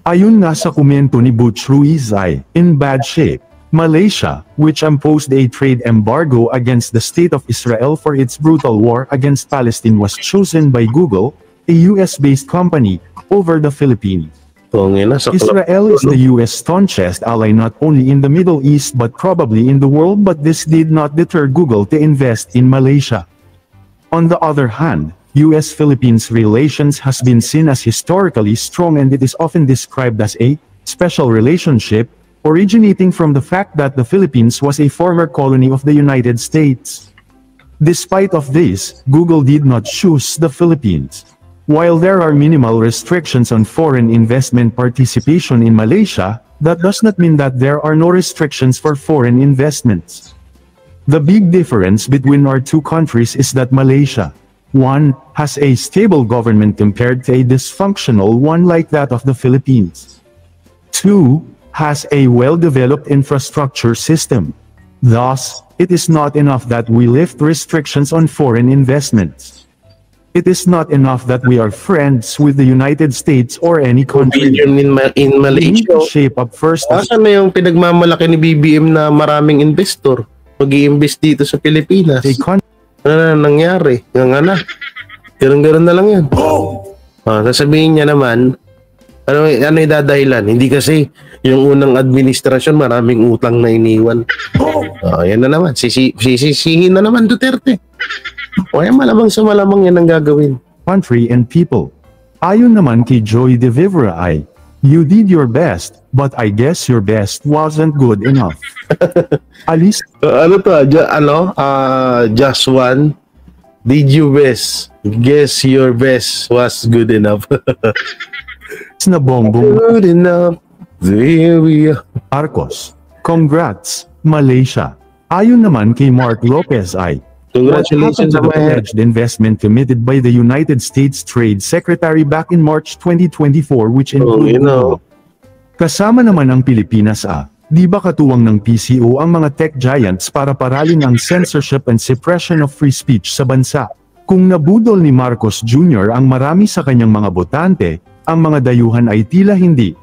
Ayon nga sa komento ni Butch Ruiz ay, in bad shape. Malaysia, which imposed a trade embargo against the state of Israel for its brutal war against Palestine, was chosen by Google, a US-based company, over the Philippines. Israel is the US staunchest ally not only in the Middle East but probably in the world, but this did not deter Google to invest in Malaysia. On the other hand, US-Philippines relations has been seen as historically strong, and it is often described as a special relationship, originating from the fact that the Philippines was a former colony of the United States. Despite of this, Google did not choose the Philippines. While there are minimal restrictions on foreign investment participation in Malaysia, that does not mean that there are no restrictions for foreign investments. The big difference between our two countries is that Malaysia, one, has a stable government compared to a dysfunctional one like that of the Philippines. Two, has a well-developed infrastructure system. Thus, it is not enough that we lift restrictions on foreign investments. It is not enough that we are friends with the United States or any country. In Malaysia, shape up first. Asan na yung pinagmamalaki ni BBM na maraming investor mag-i-invest dito sa Pilipinas? Ano na nangyari? Nga na. Ganun na lang yan. Sasabihin niya naman, ano idadahilan? Hindi kasi yung unang administrasyon maraming utang na iniwan. Yan na naman. Sisihin na naman Duterte. O yan malamang sa malamang yan ang gagawin. Country and people. Ayon naman kay Joy De Vivra ay, you did your best, but I guess your best wasn't good enough. Alice? Ano to? Just one. Did you best? Guess your best was good enough. Na bongbong. Good enough. There we are. Marcos. Congrats, Malaysia. Ayon naman kay Mark Lopez ay, congratulations on the pledged investment committed by the United States Trade Secretary back in March 2024 which included kasama naman ang Pilipinas di ba katuwang ng PCO ang mga tech giants para paralin ang censorship and suppression of free speech sa bansa. Kung nabudol ni Marcos Jr. ang marami sa kanyang mga botante, ang mga dayuhan ay tila hindi.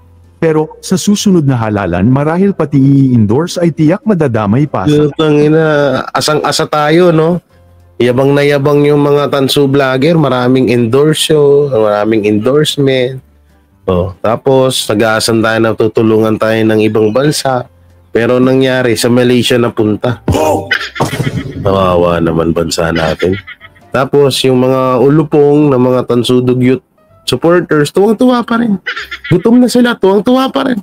Pero sa susunod na halalan marahil pati i-endorse ay tiyak madadamay pa. Asang-asa tayo, no? Yabang na yabang yung mga tansu vlogger, maraming maraming endorsement. Tapos nag-aasan tayo na tutulungan tayo ng ibang bansa. Pero nangyari sa Malaysia na punta. Nawawa naman bansa natin. Tapos yung mga ulupong na mga tansu dugyot supporters, tuwang-tuwa pa rin. Gutom na sila, tuwang-tuwa pa rin.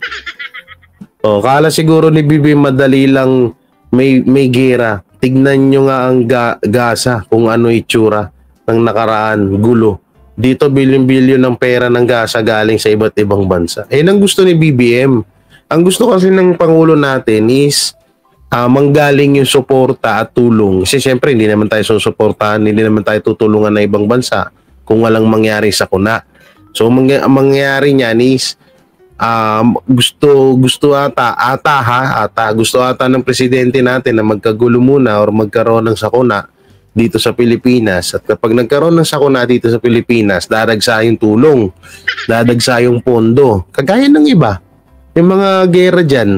Kala siguro ni Bibi madali lang may gera. Tignan nyo nga ang Gaza kung ano itsura ng nakaraan, gulo. Dito bilyon-bilyon ng pera ng Gaza galing sa iba't ibang bansa. Ang gusto ni BBM. Ang gusto kasi ng Pangulo natin is manggaling yung suporta at tulong. Kasi syempre hindi naman tayo susuportahan, hindi naman tayo tutulungan ng ibang bansa kung walang mangyari sa kuna. So mangyayari niyan is gusto ata ng presidente natin na magkagulo muna or magkaroon ng sakuna dito sa Pilipinas. At kapag nagkaroon ng sakuna dito sa Pilipinas, dadagsa yung tulong, dadagsa yung pondo. Kagaya ng iba, yung mga gera dyan.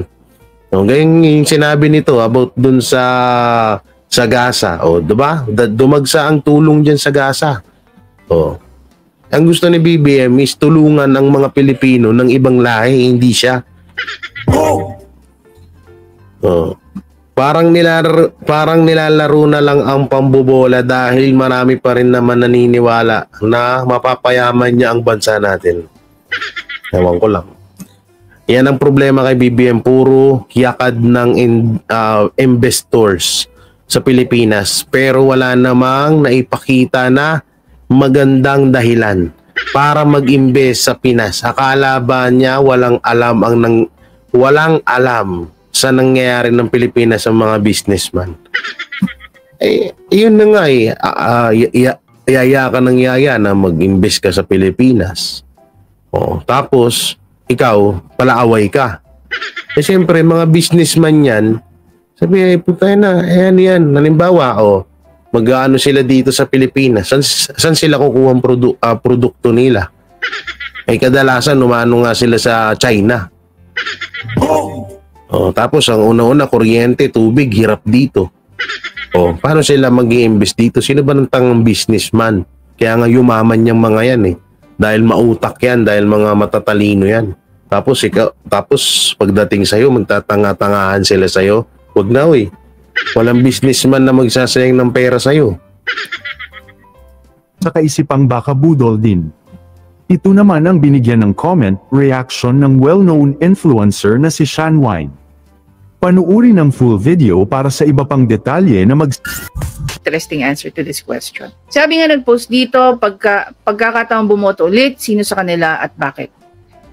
Gayong yung sinabi nito about dun sa Gaza. Diba? Dumagsa ang tulong dyan sa Gaza. Ang gusto ni BBM is tulungan ang mga Pilipino ng ibang lahi, hindi siya. Parang nilalaro na lang ang pambobola dahil marami pa rin naman naniniwala na mapapayaman niya ang bansa natin. Ewan ko lang. Yan ang problema kay BBM, puro yakad ng investors sa Pilipinas pero wala namang naipakita na magandang dahilan para mag-invest sa Pinas. Akala ba niya walang alam sa nangyayari ng Pilipinas sa mga businessman. Yun na nga yaya ka ng yaya na mag-invest ka sa Pilipinas. Tapos, ikaw, palaaway ka. Siyempre, mga businessman yan, sabi, putay na, yan. Halimbawa, mag-ano sila dito sa Pilipinas. Saan sila kukuha ang produkto nila? Kadalasan, umano nga sila sa China. Tapos, ang una-una, kuryente, tubig, hirap dito. Paano sila mag-i-invest dito? Sino ba ng tangang businessman? Kaya nga yumaman yung mga yan Dahil mautak yan, dahil mga matatalino yan. Tapos pagdating sa'yo, magtatanga-tangahan sila sa'yo. Huwag na walang businessman na magsasayang ng pera sa'yo. Sa kaisipang baka budol din. Ito naman ang binigyan ng comment, reaction ng well-known influencer na si Sean Wine. Panuuri ng full video para sa iba pang detalye na interesting answer to this question. Sabi nga nag-post dito, pagkakataong bumoto ulit, sino sa kanila at bakit?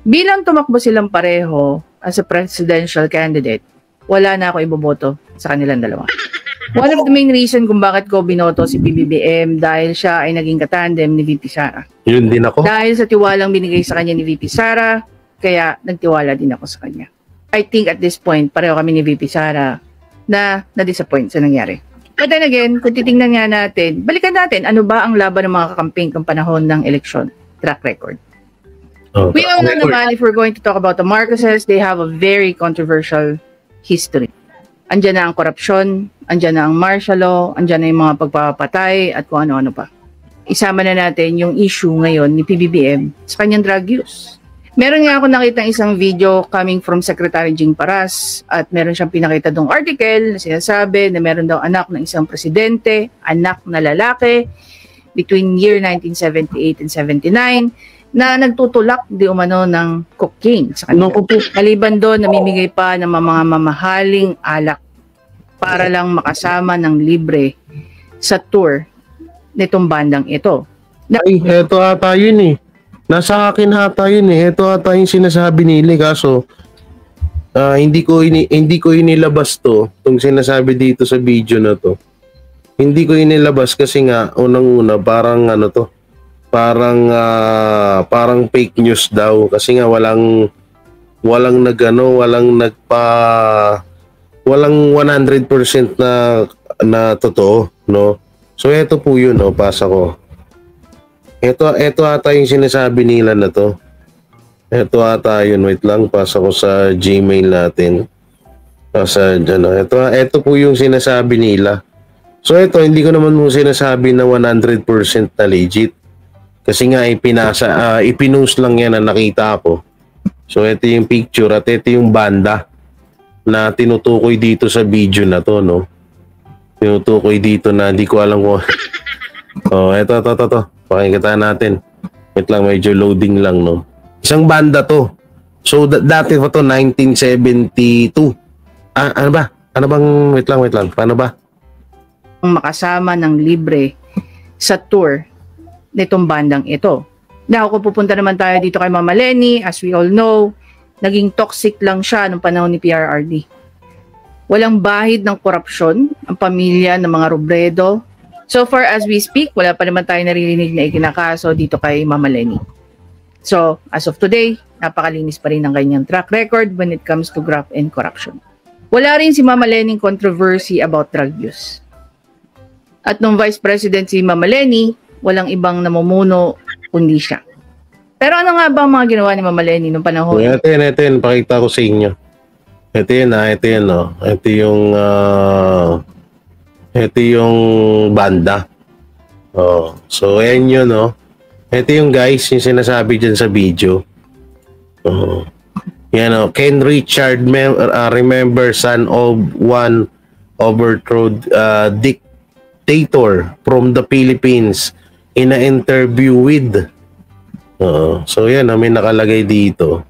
Bilang tumakbo silang pareho as a presidential candidate, wala na ako iboboto sa kanilang dalawa. One of the main reason kung bakit ko binoto si PBBM dahil siya ay naging katandem ni VP Sara. Yun din ako. Dahil sa tiwalang binigay sa kanya ni VP Sara, kaya nagtiwala din ako sa kanya. I think at this point, pareho kami ni VP Sara na na-disappoint sa nangyari. But then again, kung titingnan nga natin, balikan natin, ano ba ang laban ng mga kakamping ng panahon ng eleksyon? Track record. We all know naman, if we're going to talk about the Marcoses, they have a very controversial history. Andyan na ang korupsyon, andyan na ang martial law, andyan na yung mga pagpapatay at kung ano-ano pa. Isama na natin yung issue ngayon ni PBBM sa kanyang drug use. Meron nga ako nakita isang video coming from Secretary Jing Paras at meron siyang pinakita dong article na sinasabi na meron daw anak ng isang presidente, anak na lalaki between year 1978 and 79 na nagtutulak di umano ng cocaine sa kanila. Maliban doon, namimigay pa ng mga mamahaling alak para lang makasama ng libre sa tour nitong bandang ito. Ay, eto ata yun Nasa akin ata yun Ito ata yung sinasabi nila kaso hindi ko inilabas itong sinasabi dito sa video na to. Hindi ko inilabas kasi nga unang-una parang parang fake news daw kasi nga walang 100% na totoo, no? So ito po yun, pasa ko. Ito ata yung sinasabi nila na to. Ito ata yun. Wait lang. Pasa ko sa Gmail natin. Ito po yung sinasabi nila. So ito, hindi ko naman mo sinasabi na 100% na legit. Kasi nga ipinost lang yan na nakita ko. So ito yung picture at ito yung banda na tinutukoy dito sa video na to, no? Tinutukoy dito na hindi ko alam kung ito. Pakikita natin. Wait lang, medyo loading lang, no? Isang banda to. So, dati pa to, 1972. Ano ba? Wait lang. Paano ba? Makasama ng libre sa tour nitong bandang ito. Now, kung pupunta naman tayo dito kay Mama Lenny, as we all know, naging toxic lang siya nung panahon ni PRRD. Walang bahid ng korupsyon ang pamilya ng mga Robredo. So far as we speak, wala pa naman tayo naririnig na ikinakaso dito kay Mama Lenny. So, as of today, napakalinis pa rin ang kanyang track record when it comes to graft and corruption. Wala rin si Mama Lenny controversy about drug use. At nung Vice President si Mama Lenny, walang ibang namumuno kundi siya. Pero ano nga ba ang mga ginawa ni Mama Lenny nung panahon? Ito yun, pakita ko sa inyo. Ito yung banda. So, ayan yun, Ito yung guys, yung sinasabi dyan sa video. Yan, Ken Richard, remember son of one overthrown dictator from the Philippines in an interview with. So, yan, may nakalagay dito.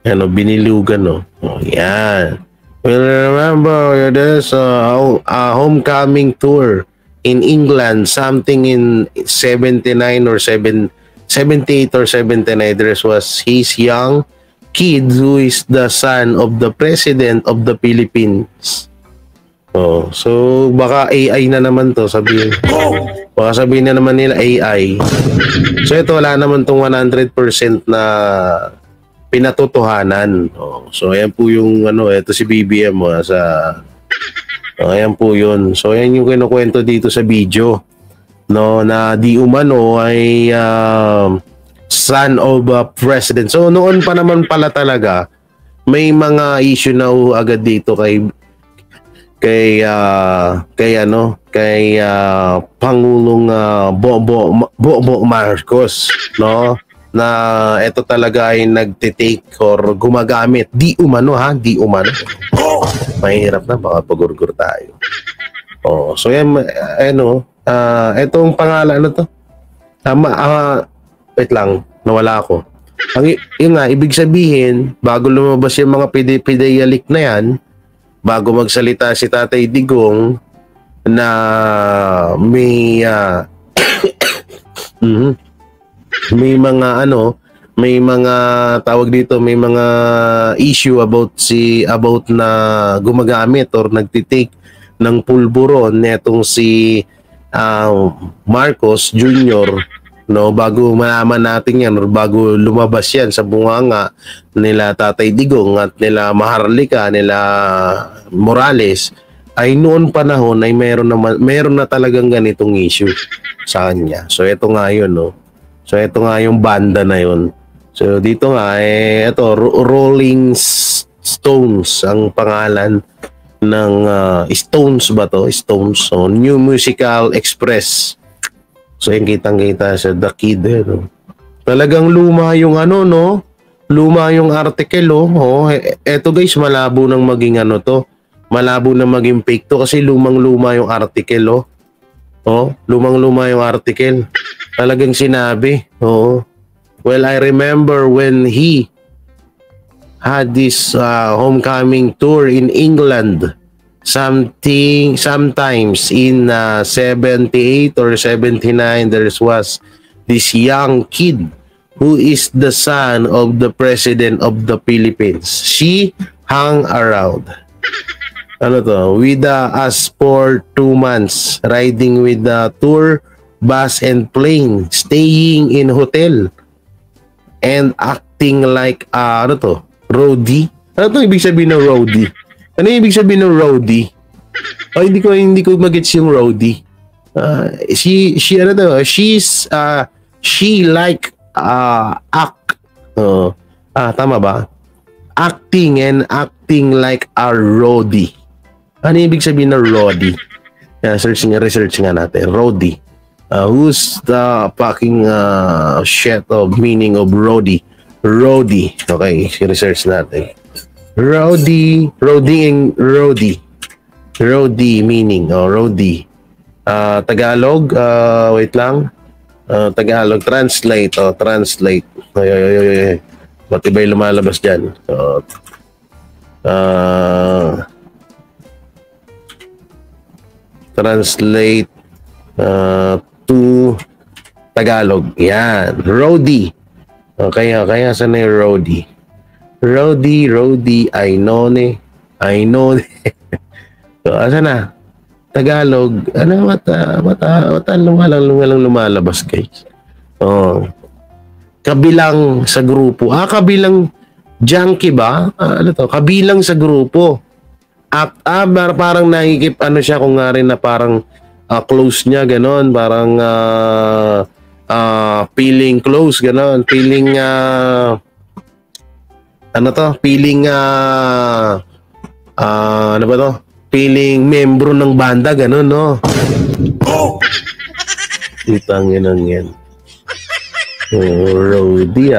Yan, binilugan, yan. Well, remember, there's a homecoming tour in England, something in 79 or 78 or 79. He's young kid who is the son of the President of the Philippines. Oh, so baka AI na naman to, sabihin. Baka sabihin na naman nila AI. So ito, wala naman tong 100% na pinatotohanan. Oh, so ayan po yung ito si BBM ayan po yun. So ayan yung kinukwento dito sa video, no, na di umano ay son of a president. So noon pa naman pala talaga may mga issue na agad dito kay Pangulong Bongbong Marcos, no, na ito talaga ay nagtitake or gumagamit di umano. Mahirap na, baka pagurgur tayo. So yan, etong pangalan to. Wait lang, nawala ako. Yun nga, ibig sabihin, bago lumabas yung mga pidayalik na yan, bago magsalita si Tatay Digong na may may mga tawag dito, may mga issue about na gumagamit or nagtitake ng pulburon netong si Marcos Jr., no, bago malaman natin yan or bago lumabas yan sa bunganga nila Tatay Digong at nila Maharlika, nila Morales, ay noon panahon ay meron na talagang ganitong issue sa kanya. So ito nga yun, no. So ito nga yung banda na yun. So dito nga ito Rolling Stones ang pangalan ng Stones ba to? Stones. So New Musical Express. So yung kitang-kita sa The Kid, no? Talagang luma yung no? Luma yung article, eto guys, malabo nang maging to. Malabo na maging fake to kasi lumang-luma yung article, lumang-luma yung article. Talagang sinabi, well, I remember when he had this homecoming tour in England. Sometimes in 78 or 79, there was this young kid who is the son of the President of the Philippines. She hung around with us for 2 months, riding with the tour bus and plane, staying in hotel, and acting like roadie. Ano to ibig sabihin ng roadie? Ano ibig sabihin ng roadie? Hindi ko magets yung roadie. She like act. Tama ba? Acting like a roadie. Ano ibig sabihin ng roadie? Research nga natin. Roadie. Who's the fucking shit of meaning of roadie? Roadie. Okay, research natin. Roadie meaning, roadie. Tagalog, wait lang. Tagalog, translate. Ba't iba'y lumalabas dyan? Translate to Tagalog. Yan, roadie. Kaya saan na yung roadie? Roadie, I know. So, asa na? Tagalog, walang lumalabas, guys. Kabilang sa grupo. Kabilang junkie ba? Kabilang sa grupo. Parang nakikip, siya kung nga rin na parang close niya, ganon. Parang feeling close, ganon. Feeling, feeling membro ng banda, gano'n, no? Itangin ang yan. Roadie,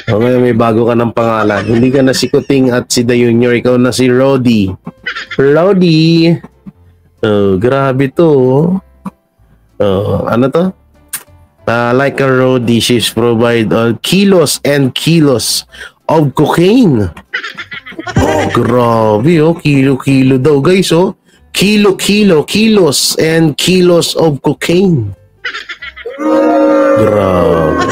Okay, may bago ka ng pangalan. Hindi ka na si Kuting at si The Junior, ikaw na si Roadie. Roadie! Grabe to. Ano to? Like a roadie, she's provide kilos and kilos of cocaine. Grabe, kilo daw, guys, kilos and kilos of cocaine. Grabe.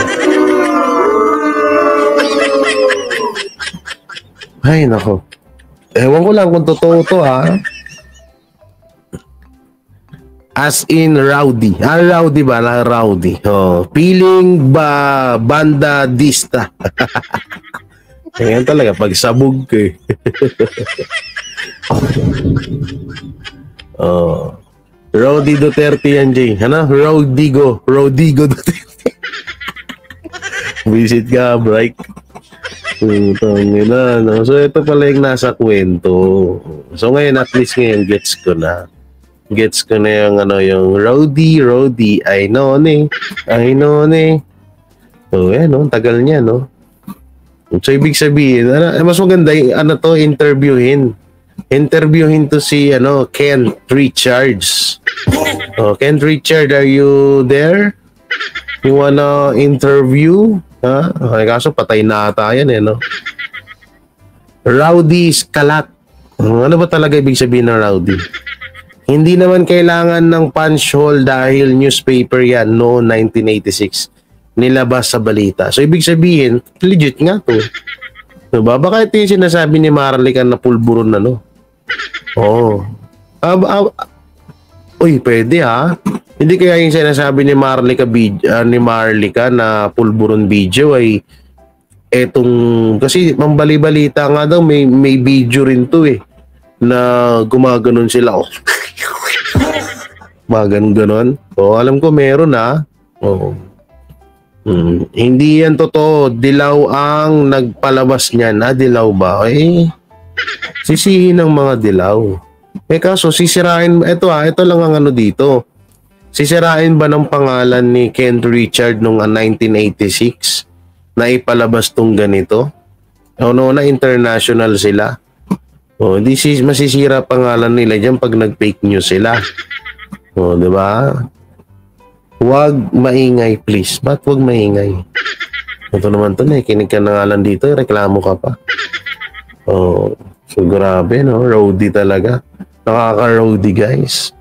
Ay, nako. Ewan ko lang kung totoo to, ha? As in rowdy. Rowdy ba? Rowdy. Oh, feeling ba bandadista? Ganyan talaga, pag sabog ka eh. Oh. Rowdy Duterte yan, Jay. Ano? Rodigo Duterte. Visit ka, Bright. No? So, ito pala yung nasa kwento. So, ngayon, at least ngayon, gets ko na yung yung Rowdy, I know ne. So, yan, no? Tagal niya, no? So, ibig sabihin, mas maganda yung, interviewin to si, Kent Richards. Oh, Kent Richards, are you there? You wanna interview? Ha? Okay, kaso patay na ata yan, no? Rowdy Skalat. Ano ba talaga ibig sabihin ng rowdy? Hindi naman kailangan ng punch hole dahil newspaper yan noong 1986. Nilabas sa balita. So, ibig sabihin, legit nga to. Diba? Baka ito yung sinasabi ni Marlican na pulburon na, no? Oo. Uy, pwede ha? Hindi kaya yung sinasabi ni Marlica na pulburon video ay etong, kasi mambali-balita nga daw, may video rin to eh, na gumaganon sila. Oh. Ganon. O, alam ko meron ha. O. Hindi yan totoo. Dilaw ang nagpalabas niyan. Dilaw ba? Sisihin ng mga dilaw. Kaso sisirain, ito lang ang dito. Sisirain ba ng pangalan ni Kent Richard noong 1986 na ipalabas tong ganito? Na international sila. Masisira pangalan nila dyan pag nag-fake news sila. Di ba? Huwag maingay, please. Ba't huwag maingay? Ito naman to na, kinig ka na nga lang dito, reklamo ka pa. So grabe, no? Rowdy talaga. Nakaka-rowdy, guys.